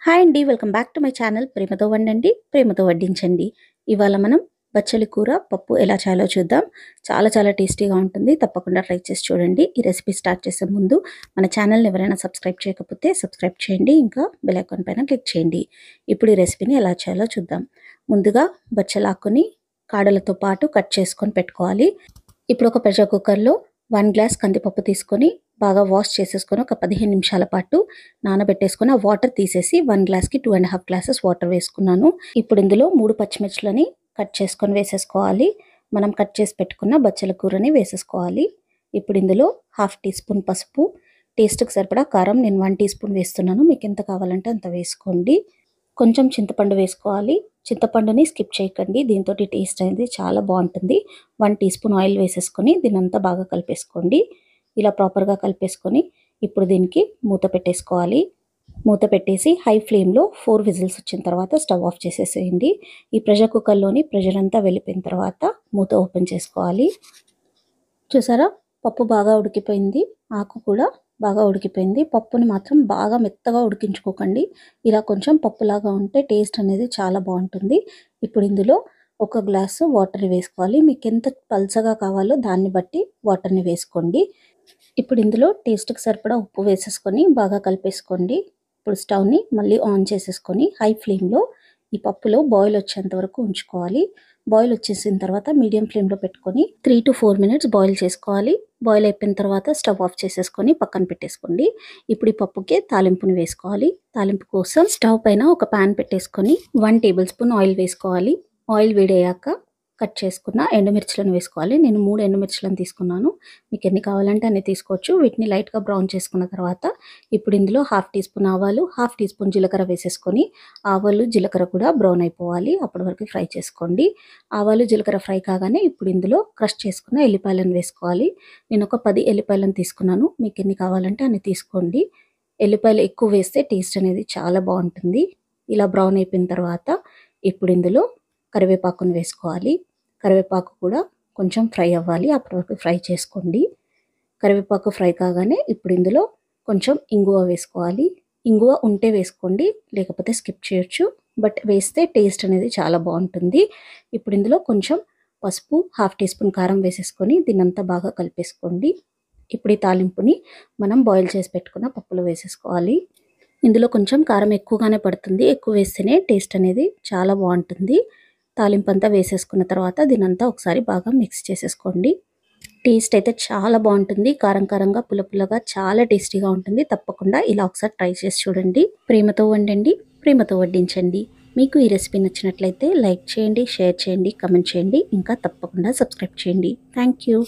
Hi అండి. Welcome back to my channel ప్రేమతో వండండి, ప్రేమతో వడ్డించండి. ఇవాళ మనం బచ్చలి కూర పప్పు ఎలా చేయాలో చూద్దాం. చాలా చాలా టేస్టీగా ఉంటుంది. తప్పకుండా ట్రై చేసి చూడండి. ఈ రెసిపీ స్టార్ట్ చేసే ముందు మన ఛానల్ని ఎవరైనా సబ్స్క్రైబ్ చేయకపోతే సబ్స్క్రైబ్ చేయండి. ఇంకా బెల్ ఐకాన్ పైన క్లిక్ చేయండి. ఇప్పుడు ఈ రెసిపీని ఎలా చేయాలో చూద్దాం. ముందుగా బచ్చలాకుని కాడలతో పాటు కట్ చేసుకొని పెట్టుకోవాలి. ఇప్పుడు ఒక ప్రెషర్ కుక్కర్లో 1 గ్లాస్ కందిపప్పు తీసుకొని బాగా వాష్ చేసేసుకొని ఒక 15 నిమిషాల పాటు నానబెట్టేసుకొని ఆ వాటర్ తీసేసి 1 గ్లాస్కి 2.5 గ్లాసెస్ వాటర్ వేసుకున్నాను. ఇప్పుడు ఇందులో 3 పచ్చిమిర్చిలని కట్ చేసుకొని వేసేసుకోవాలి. మనం కట్ చేసి పెట్టుకున్న బచ్చల కూరని వేసేసుకోవాలి. ఇప్పుడు ఇందులో 1/2 టీ స్పూన్ పసుపు, టేస్ట్కి సరిపడా కారం నేను 1 టీ స్పూన్ వేస్తున్నాను. మీకు ఎంత కావాలంటే అంత వేసుకోండి. కొంచెం చింతపండు వేసుకోవాలి. చింతపండుని స్కిప్ చేయకండి. దీంతో టేస్ట్ అనేది చాలా బాగుంటుంది. 1 టీ స్పూన్ ఆయిల్ వేసేసుకొని దీనంతా బాగా కలిపేసుకోండి. ఇలా ప్రాపర్గా కలిపేసుకొని ఇప్పుడు దీనికి మూత పెట్టేసుకోవాలి. మూత పెట్టేసి హై ఫ్లేమ్లో 4 విజిల్స్ వచ్చిన తర్వాత స్టవ్ ఆఫ్ చేసేసేయండి. ఈ ప్రెషర్ కుక్కర్లోని ప్రెషర్ అంతా వెళ్ళిపోయిన తర్వాత మూత ఓపెన్ చేసుకోవాలి. చూసారా, పప్పు బాగా ఉడికిపోయింది. ఆకు కూడా బాగా ఉడికిపోయింది. పప్పుని మాత్రం బాగా మెత్తగా ఉడికించుకోకండి. ఇలా కొంచెం పప్పులాగా ఉంటే టేస్ట్ అనేది చాలా బాగుంటుంది. ఇప్పుడు ఇందులో 1 గ్లాసు వాటర్ వేసుకోవాలి. మీకు ఎంత పల్చగా కావాలో దాన్ని బట్టి వాటర్ని వేసుకోండి. ఇప్పుడు ఇందులో టేస్ట్కి సరిపడా ఉప్పు వేసేసుకొని బాగా కలిపేసుకోండి. ఇప్పుడు స్టవ్ని మళ్ళీ ఆన్ చేసేసుకొని హై ఫ్లేమ్లో ఈ పప్పులో బాయిల్ వచ్చేంత వరకు ఉంచుకోవాలి. బాయిల్ వచ్చేసిన తర్వాత మీడియం ఫ్లేమ్లో పెట్టుకొని 3 to 4 మినిట్స్ బాయిల్ చేసుకోవాలి. బాయిల్ అయిపోయిన తర్వాత స్టవ్ ఆఫ్ చేసేసుకొని పక్కన పెట్టేసుకోండి. ఇప్పుడు ఈ పప్పుకి తాలింపుని వేసుకోవాలి. తాలింపు కోసం స్టవ్ పైన ఒక ప్యాన్ పెట్టేసుకొని 1 టేబుల్ స్పూన్ ఆయిల్ వేసుకోవాలి. ఆయిల్ వేడయ్యాక కట్ చేసుకున్న ఎండుమిర్చిలను వేసుకోవాలి. నేను 3 ఎండుమిర్చిలను తీసుకున్నాను. మీకు ఎన్ని కావాలంటే అన్ని తీసుకోవచ్చు. వీటిని లైట్గా బ్రౌన్ చేసుకున్న తర్వాత ఇప్పుడు ఇందులో 1/2 టీ స్పూన్ ఆవాలు, 1/2 టీ స్పూన్ జీలకర్ర వేసేసుకొని ఆవాలు జీలకర్ర కూడా బ్రౌన్ అయిపోవాలి. అప్పటి వరకు ఫ్రై చేసుకోండి. ఆవాలు జీలకర్ర ఫ్రై కాగానే ఇప్పుడు ఇందులో క్రష్ చేసుకున్న ఎల్లిపాయలను వేసుకోవాలి. నేను ఒక 10 ఎల్లిపాయలను తీసుకున్నాను. మీకు ఎన్ని కావాలంటే అన్ని తీసుకోండి. ఎల్లిపాయలు ఎక్కువ వేస్తే టేస్ట్ అనేది చాలా బాగుంటుంది. ఇలా బ్రౌన్ అయిపోయిన తర్వాత ఇప్పుడు ఇందులో కరివేపాకును వేసుకోవాలి. కరివేపాకు కూడా కొంచెం ఫ్రై అవ్వాలి. అప్పటి వరకు ఫ్రై చేసుకోండి. కరివేపాకు ఫ్రై కాగానే ఇప్పుడు ఇందులో కొంచెం ఇంగువ వేసుకోవాలి. ఇంగువ ఉంటే వేసుకోండి, లేకపోతే స్కిప్ చేయొచ్చు. బట్ వేస్తే టేస్ట్ అనేది చాలా బాగుంటుంది. ఇప్పుడు ఇందులో కొంచెం పసుపు, 1/2 టీ స్పూన్ కారం వేసేసుకొని దీన్నంతా బాగా కలిపేసుకోండి. ఇప్పుడు ఈ తాలింపుని మనం బాయిల్ చేసి పెట్టుకున్న పప్పులో వేసేసుకోవాలి. ఇందులో కొంచెం కారం ఎక్కువగానే పడుతుంది. ఎక్కువ వేస్తేనే టేస్ట్ అనేది చాలా బాగుంటుంది. తాలింపు అంతా వేసేసుకున్న తర్వాత దీనంతా ఒకసారి బాగా మిక్స్ చేసేసుకోండి. టేస్ట్ అయితే చాలా బాగుంటుంది. కారం కారంగా పుల్ల పుల్లగా చాలా టేస్టీగా ఉంటుంది. తప్పకుండా ఇలా ఒకసారి ట్రై చేసి చూడండి. ప్రేమతో వండండి, ప్రేమతో వడ్డించండి. మీకు ఈ రెసిపీ నచ్చినట్లయితే లైక్ చేయండి, షేర్ చేయండి, కమెంట్ చేయండి. ఇంకా తప్పకుండా సబ్స్క్రైబ్ చేయండి. Thank you.